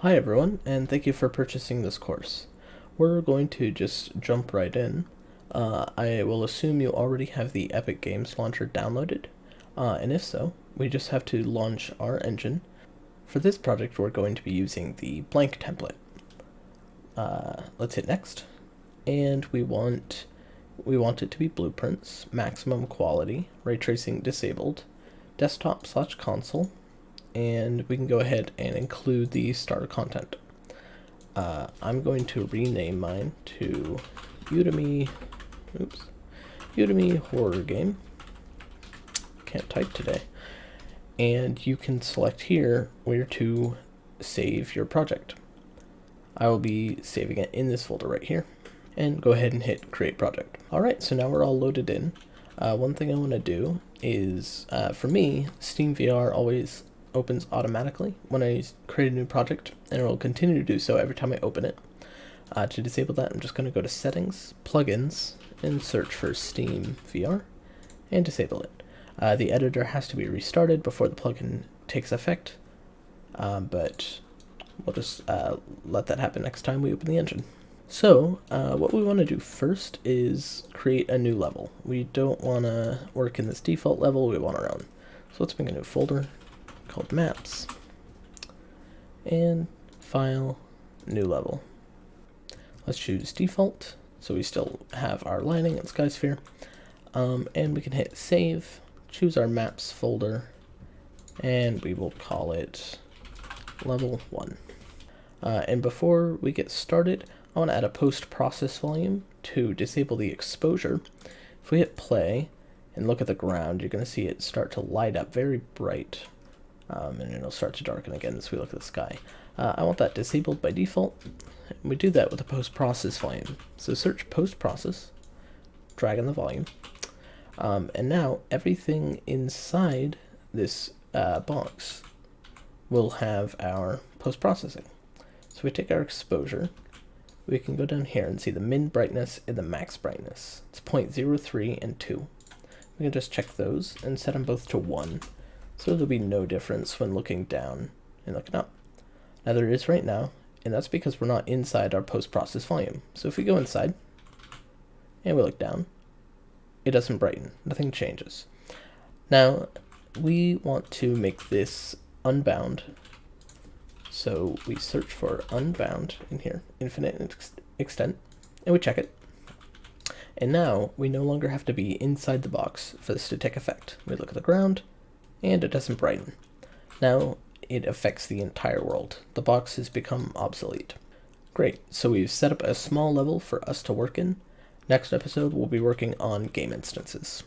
Hi everyone, and thank you for purchasing this course. We're going to just jump right in. I will assume you already have the Epic Games Launcher downloaded, and if so, we just have to launch our engine. For this project, we're going to be using the blank template. Let's hit next, and we want it to be blueprints, maximum quality, ray tracing disabled, desktop/console, and we can go ahead and include the starter content. I'm going to rename mine to Udemy Horror Game. Can't type today. And you can select here where to save your project. I will be saving it in this folder right here, and go ahead and hit create project. Alright, so now we're all loaded in. One thing I want to do is, for me, SteamVR always opens automatically when I create a new project, and it will continue to do so every time I open it. To disable that, I'm just going to go to Settings, Plugins, and search for SteamVR, and disable it. The editor has to be restarted before the plugin takes effect, but we'll just let that happen next time we open the engine. So, what we want to do first is create a new level. We don't want to work in this default level, we want our own. So let's make a new folder called Maps, and File, New Level. Let's choose Default, so we still have our lighting and Skysphere, and we can hit Save, choose our Maps folder, and we will call it Level 1. And before we get started, I want to add a post-process volume to disable the exposure. If we hit play and look at the ground, you're going to see it start to light up very bright, and it'll start to darken again as we look at the sky. I want that disabled by default. We do that with the post-process volume. So search post-process, drag in the volume, and now everything inside this box will have our post-processing. So we take our exposure, we can go down here and see the min brightness and the max brightness. It's 0.03 and 2. We can just check those and set them both to 1. So there'll be no difference when looking down and looking up. Now there is right now, and that's because we're not inside our post-process volume. So if we go inside and we look down, it doesn't brighten, nothing changes. Now we want to make this unbound. So we search for unbound in here, infinite extent, and we check it. And now we no longer have to be inside the box for this to take effect. We look at the ground, and it doesn't brighten. Now it affects the entire world. The box has become obsolete. Great, so we've set up a small level for us to work in. Next episode, we'll be working on game instances.